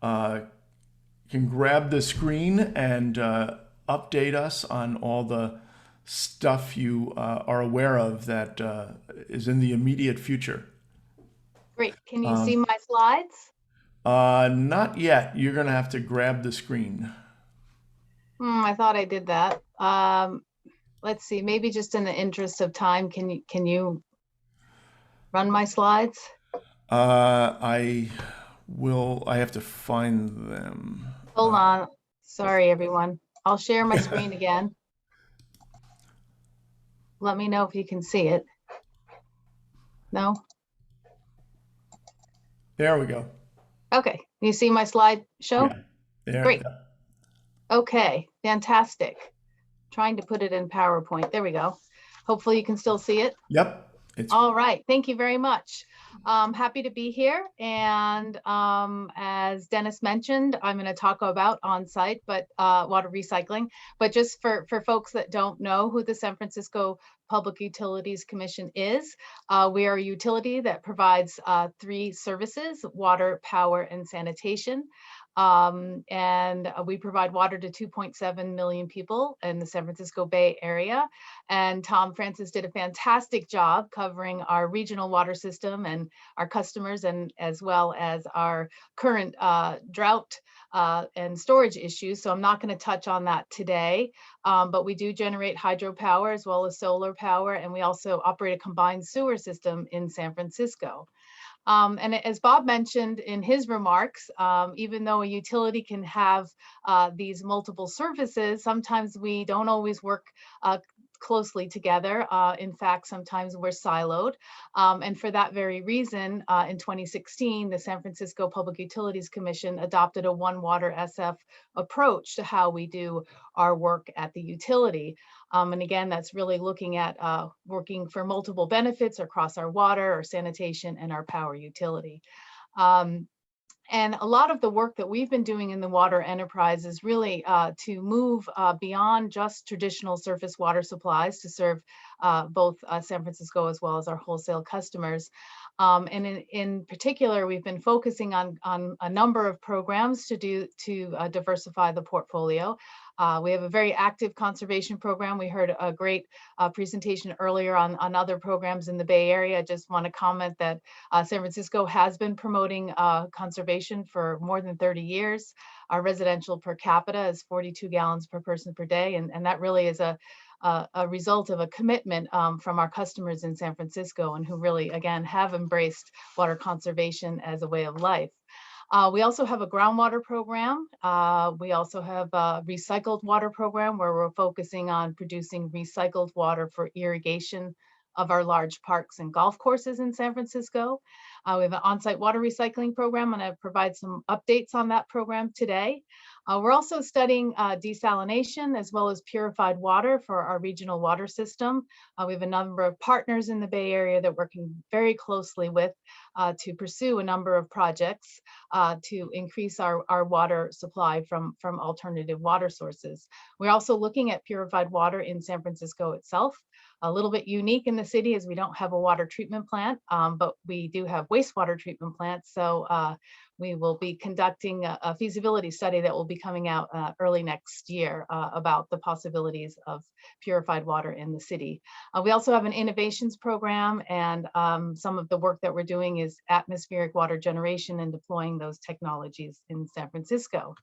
can grab the screen and update us on all the stuff you are aware of that is in the immediate future. Great. Can you see my slides? Not yet. You're going to have to grab the screen. I thought I did that. Let's see, maybe just in the interest of time, can you run my slides? I have to find them. Hold on. Sorry, everyone. I'll share my screen again. Let me know if you can see it. No? There we go. Okay. You see my slide show? Yeah. There. Great. Okay. Fantastic. Trying to put it in PowerPoint. There we go. Hopefully you can still see it. Yep. All right. Thank you very much. Happy to be here. And as Dennis mentioned, I'm going to talk about on-site water recycling. But just for folks that don't know who the San Francisco Public Utilities Commission is, we are a utility that provides three services: water, power, and sanitation. And we provide water to 2.7 million people in the San Francisco Bay Area. And Tom Francis did a fantastic job covering our regional water system and our customers, and as well as our current drought and storage issues. So I'm not going to touch on that today, but we do generate hydropower as well as solar power. And we also operate a combined sewer system in San Francisco. And as Bob mentioned in his remarks, even though a utility can have these multiple services, sometimes we don't always work closely together. In fact, sometimes we're siloed. And for that very reason, in 2016, the San Francisco Public Utilities Commission adopted a OneWaterSF approach to how we do our work at the utility. And again, that's really looking at working for multiple benefits across our water, our sanitation, and our power utility. And a lot of the work that we've been doing in the water enterprise is really to move beyond just traditional surface water supplies to serve both San Francisco as well as our wholesale customers. And in particular, we've been focusing on a number of programs to diversify the portfolio. We have a very active conservation program. We heard a great presentation earlier on other programs in the Bay Area. I just want to comment that San Francisco has been promoting conservation for more than 30 years. Our residential per capita is 42 gallons per person per day, and that really is a result of a commitment from our customers in San Francisco, and who really, again, have embraced water conservation as a way of life. We also have a groundwater program. We also have a recycled water program where we're focusing on producing recycled water for irrigation of our large parks and golf courses in San Francisco. We have an on-site water recycling program, and I provide some updates on that program today. We're also studying desalination as well as purified water for our regional water system. We have a number of partners in the Bay Area that we're working very closely with to pursue a number of projects to increase our water supply from alternative water sources. We're also looking at purified water in San Francisco itself. A little bit unique in the city is we don't have a water treatment plant, but we do have wastewater treatment plants. So we will be conducting a feasibility study that will be coming out early next year about the possibilities of purified water in the city. We also have an innovations program, and some of the work that we're doing is atmospheric water generation and deploying those technologies in San Francisco.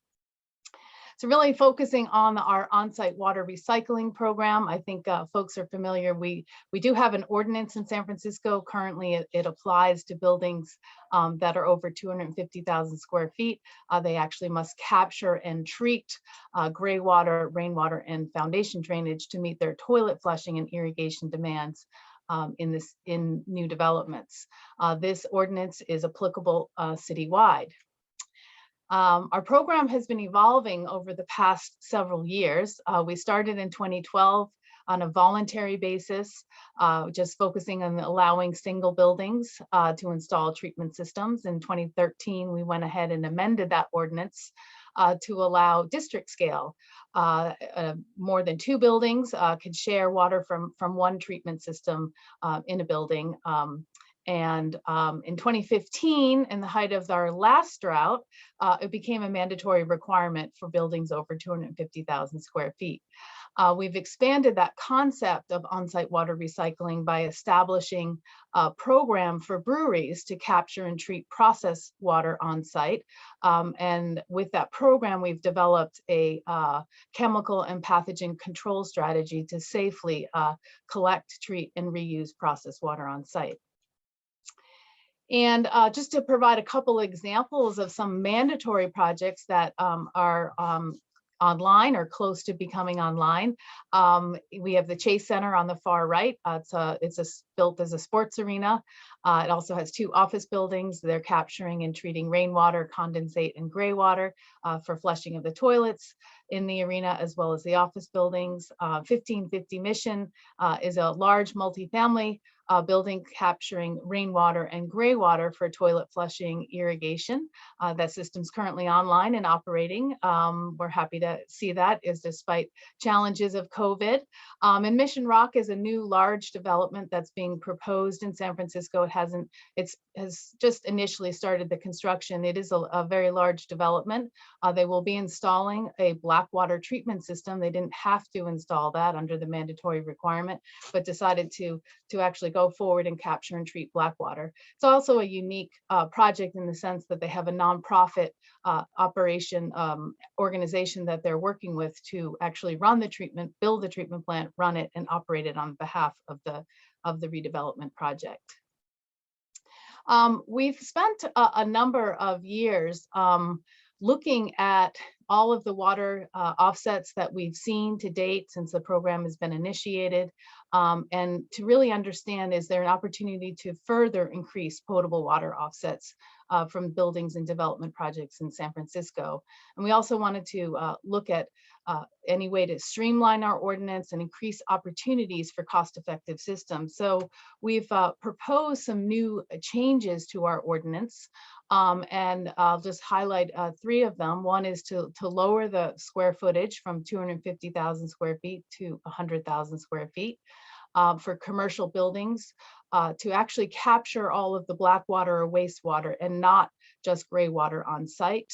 So really focusing on our on-site water recycling program. I think folks are familiar. We do have an ordinance in San Francisco. Currently, it applies to buildings that are over 250,000 square feet. They actually must capture and treat gray water, rainwater, and foundation drainage to meet their toilet flushing and irrigation demands in new developments. This ordinance is applicable citywide. Our program has been evolving over the past several years. We started in 2012 on a voluntary basis, just focusing on allowing single buildings to install treatment systems. In 2013, we went ahead and amended that ordinance to allow district scale. More than 2 buildings could share water from one treatment system in a building. And in 2015, in the height of our last drought, it became a mandatory requirement for buildings over 250,000 square feet. We've expanded that concept of on-site water recycling by establishing a program for breweries to capture and treat processed water on site. And with that program, we've developed a chemical and pathogen control strategy to safely collect, treat, and reuse processed water on site. And just to provide a couple examples of some mandatory projects that are online or close to becoming online. We have the Chase Center on the far right. It's built as a sports arena. It also has 2 office buildings. They're capturing and treating rainwater, condensate, and gray water for flushing of the toilets in the arena, as well as the office buildings. 1550 Mission is a large multifamily building capturing rainwater and gray water for toilet flushing irrigation. That system's currently online and operating. We're happy to see that is despite challenges of COVID. And Mission Rock is a new large development that's being proposed in San Francisco. It has just initially started the construction. It is a very large development. They will be installing a black water treatment system. They didn't have to install that under the mandatory requirement, but decided to actually go forward and capture and treat black water. It's also a unique project in the sense that they have a nonprofit operation organization that they're working with to actually run the treatment, build the treatment plant, run it, and operate it on behalf of the redevelopment project. We've spent a number of years looking at all of the water offsets that we've seen to date since the program has been initiated, and to really understand, is there an opportunity to further increase potable water offsets from buildings and development projects in San Francisco. And we also wanted to look at any way to streamline our ordinance and increase opportunities for cost-effective systems. So we've proposed some new changes to our ordinance, and I'll just highlight 3 of them. One is to lower the square footage from 250,000 square feet to 100,000 square feet. For commercial buildings, to actually capture all of the black water or wastewater and not just gray water on site,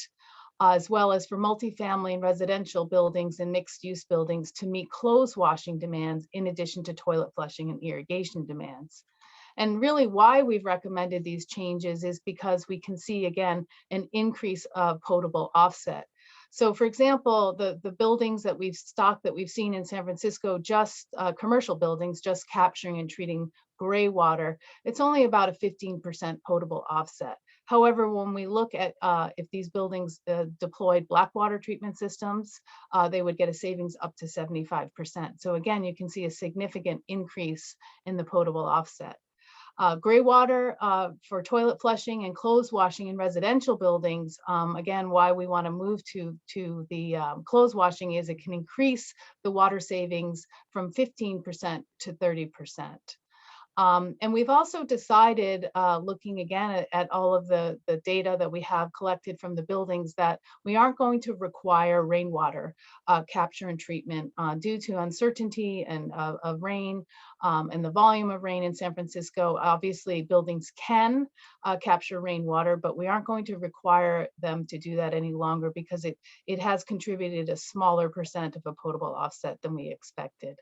as well as for multifamily and residential buildings and mixed use buildings to meet clothes washing demands in addition to toilet flushing and irrigation demands. And really why we've recommended these changes is because we can see, again, an increase of potable offset. So for example, the buildings that we've stocked that we've seen in San Francisco, just commercial buildings, just capturing and treating gray water, it's only about a 15% potable offset. However, when we look at if these buildings deployed black water treatment systems, they would get a savings up to 75%. So again, you can see a significant increase in the potable offset. Gray water for toilet flushing and clothes washing in residential buildings, again, why we want to move to the clothes washing is it can increase the water savings from 15% to 30%. And we've also decided, looking again at all of the data that we have collected from the buildings, that we aren't going to require rainwater capture and treatment due to uncertainty and of rain and the volume of rain in San Francisco. Obviously, buildings can capture rainwater, but we aren't going to require them to do that any longer because it has contributed a smaller percent of a potable offset than we expected.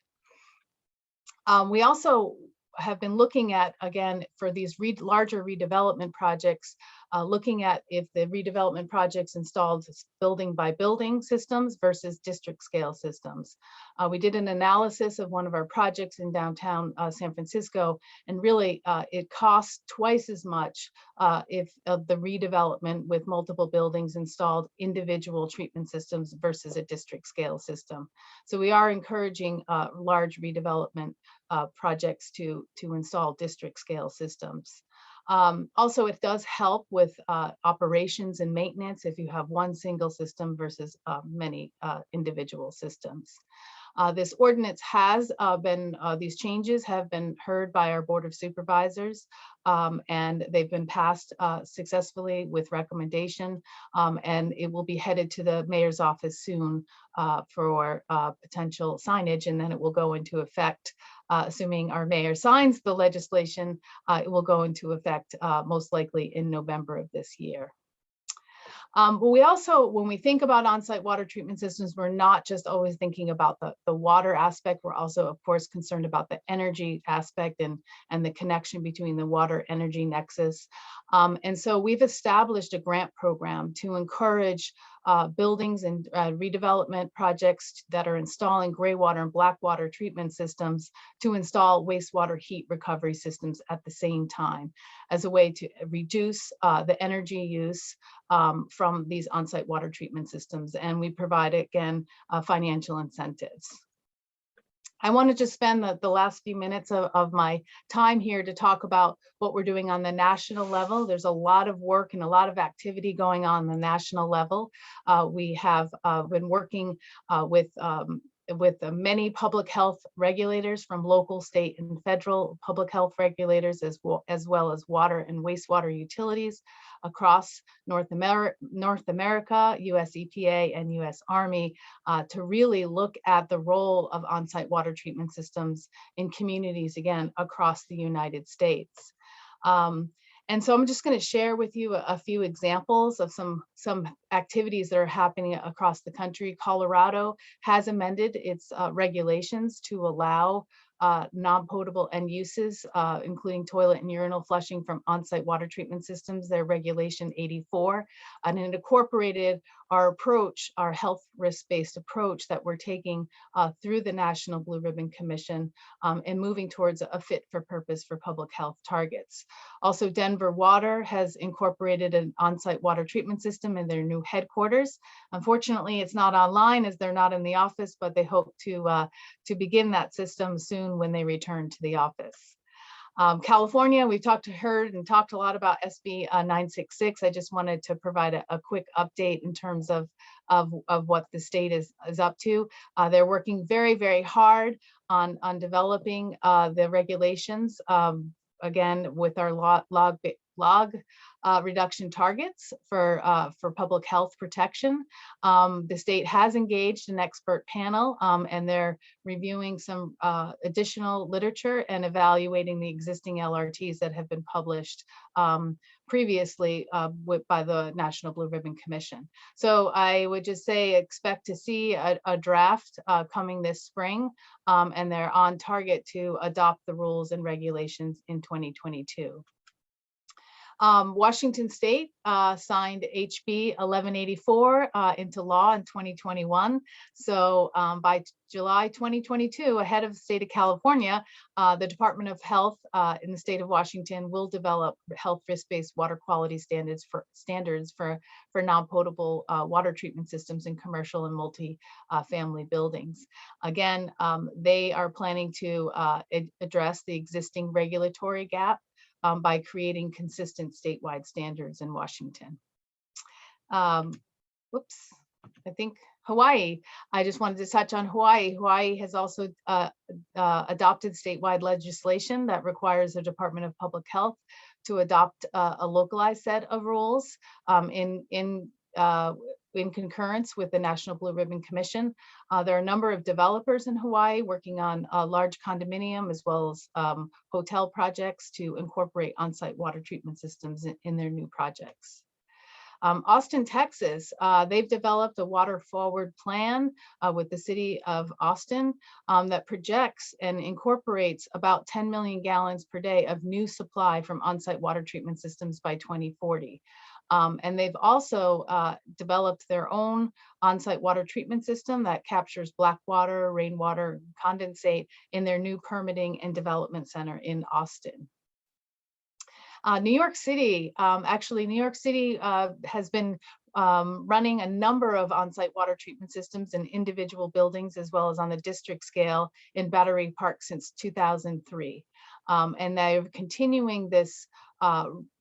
We also have been looking at, again, for these larger redevelopment projects, looking at if the redevelopment projects installed building by building systems versus district scale systems. We did an analysis of one of our projects in downtown San Francisco, and really it costs twice as much if of the redevelopment with multiple buildings installed individual treatment systems versus a district scale system. So we are encouraging large redevelopment projects to install district scale systems. Also, it does help with operations and maintenance if you have one single system versus many individual systems. This ordinance has these changes have been heard by our Board of Supervisors, and they've been passed successfully with recommendation, and it will be headed to the mayor's office soon for potential signage, and then it will go into effect, assuming our mayor signs the legislation, it will go into effect most likely in November of this year. But we also, when we think about on-site water treatment systems, we're not just always thinking about the water aspect. We're also, of course, concerned about the energy aspect and the connection between the water energy nexus. And so we've established a grant program to encourage buildings and redevelopment projects that are installing gray water and black water treatment systems to install wastewater heat recovery systems at the same time, as a way to reduce the energy use from these on-site water treatment systems. And we provide, again, financial incentives. I want to just spend the last few minutes of my time here to talk about what we're doing on the national level. There's a lot of work and a lot of activity going on the national level. We have been working with many public health regulators, from local, state, and federal public health regulators, as well as water and wastewater utilities across North America, US EPA and US Army, to really look at the role of on-site water treatment systems in communities, again, across the United States. And so I'm just going to share with you a few examples of some activities that are happening across the country. Colorado has amended its regulations to allow non-potable end uses, including toilet and urinal flushing from on-site water treatment systems, their regulation 84, and it incorporated our approach, our health risk-based approach that we're taking through the National Blue Ribbon Commission, and moving towards a fit for purpose for public health targets. Also, Denver Water has incorporated an on-site water treatment system in their new headquarters. Unfortunately, it's not online as they're not in the office, but they hope to begin that system soon when they return to the office. California, we've heard a lot about SB 966. I just wanted to provide a quick update in terms of what the state is up to. They're working very, very hard on developing the regulations, again, with our log reduction targets for public health protection. The state has engaged an expert panel, and they're reviewing some additional literature and evaluating the existing LRTs that have been published previously by the National Blue Ribbon Commission. So I would just say expect to see a draft coming this spring, and they're on target to adopt the rules and regulations in 2022. Washington State signed HB 1184 into law in 2021. So by July 2022, ahead of the state of California, the Department of Health in the state of Washington will develop health risk-based water quality standards for non-potable water treatment systems in commercial and multi-family buildings. Again, they are planning to address the existing regulatory gap by creating consistent statewide standards in Washington. I think Hawaii, I just wanted to touch on Hawaii. Hawaii has also adopted statewide legislation that requires the Department of Public Health to adopt a localized set of rules in concurrence with the National Blue Ribbon Commission. There are a number of developers in Hawaii working on large condominium as well as hotel projects to incorporate on-site water treatment systems in their new projects. Austin, Texas, they've developed a water forward plan with the city of Austin that projects and incorporates about 10 million gallons per day of new supply from on-site water treatment systems by 2040. And they've also developed their own on-site water treatment system that captures black water, rainwater, condensate in their new permitting and development center in Austin. New York City, New York City has been running a number of on-site water treatment systems in individual buildings as well as on the district scale in Battery Park since 2003. And they're continuing this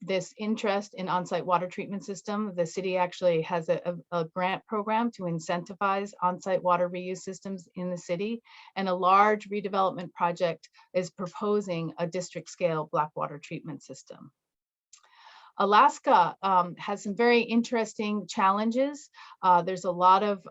this interest in on-site water treatment system. The city actually has a grant program to incentivize on-site water reuse systems in the city, and a large redevelopment project is proposing a district scale black water treatment system. Alaska has some very interesting challenges. There's a lot of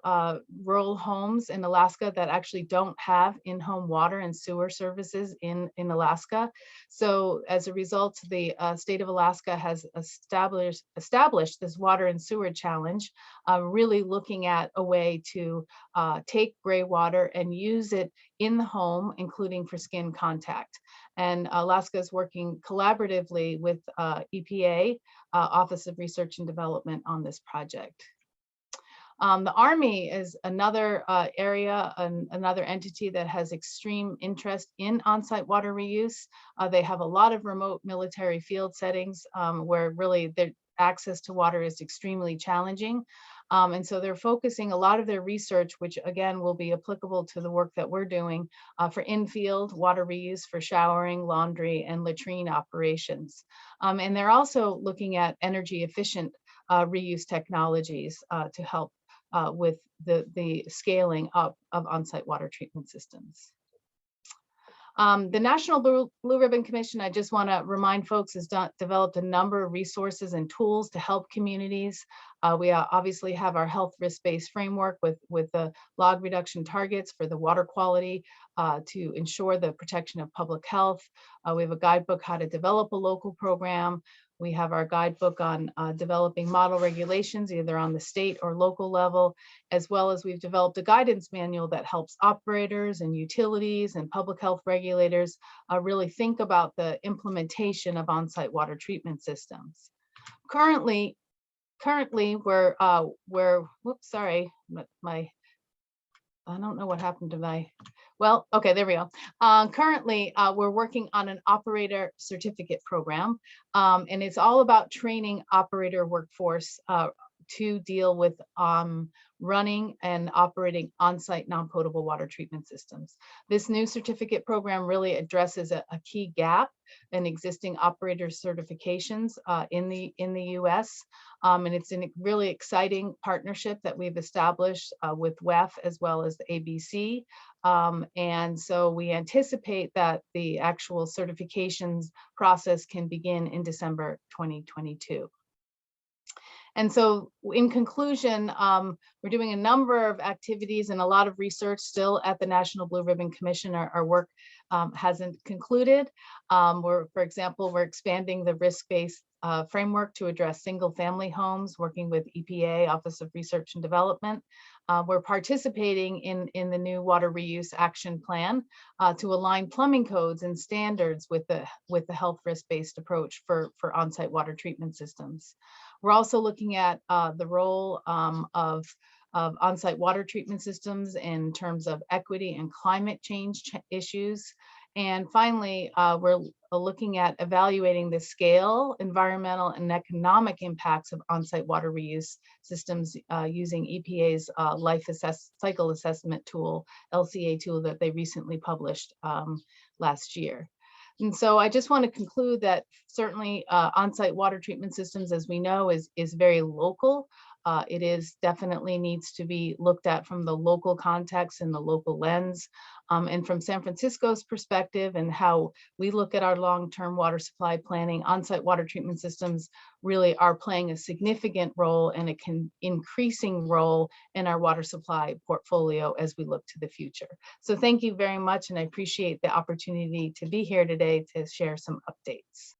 rural homes in Alaska that actually don't have in-home water and sewer services in Alaska. So as a result, the state of Alaska has established this water and sewer challenge, really looking at a way to take gray water and use it in the home, including for skin contact. And Alaska is working collaboratively with EPA, Office of Research and Development, on this project. The Army is another area, another entity that has extreme interest in on-site water reuse. They have a lot of remote military field settings where really their access to water is extremely challenging. And so they're focusing a lot of their research, which again will be applicable to the work that we're doing, for in-field water reuse for showering, laundry, and latrine operations. And they're also looking at energy efficient reuse technologies to help with the scaling up of on-site water treatment systems. The National Blue Ribbon Commission, I just want to remind folks, has developed a number of resources and tools to help communities. We obviously have our health risk-based framework with the log reduction targets for the water quality to ensure the protection of public health. We have a guidebook how to develop a local program. We have our guidebook on developing model regulations, either on the state or local level, as well as we've developed a guidance manual that helps operators and utilities and public health regulators really think about the implementation of on-site water treatment systems. Currently we're whoops, sorry, I don't know what happened to my, well, okay, there we go. Currently, we're working on an operator certificate program, and it's all about training operator workforce to deal with running and operating on-site non-potable water treatment systems. This new certificate program really addresses a key gap in existing operator certifications in the US. And it's a really exciting partnership that we've established with WEF as well as the ABC. And so we anticipate that the actual certifications process can begin in December 2022. And so in conclusion, we're doing a number of activities and a lot of research still at the National Blue Ribbon Commission. Our work hasn't concluded. For example, we're expanding the risk-based framework to address single-family homes, working with EPA, Office of Research and Development. We're participating in the new Water Reuse Action Plan to align plumbing codes and standards with the health risk-based approach for on-site water treatment systems. We're also looking at the role of on-site water treatment systems in terms of equity and climate change issues. And finally, we're looking at evaluating the scale, environmental, and economic impacts of on-site water reuse systems using EPA's life cycle assessment tool, LCA tool, that they recently published last year. And so I just want to conclude that certainly on-site water treatment systems, as we know, is very local. It is definitely needs to be looked at from the local context and the local lens. And from San Francisco's perspective and how we look at our long-term water supply planning, on-site water treatment systems really are playing a significant role and an increasing role in our water supply portfolio as we look to the future. So thank you very much, and I appreciate the opportunity to be here today to share some updates.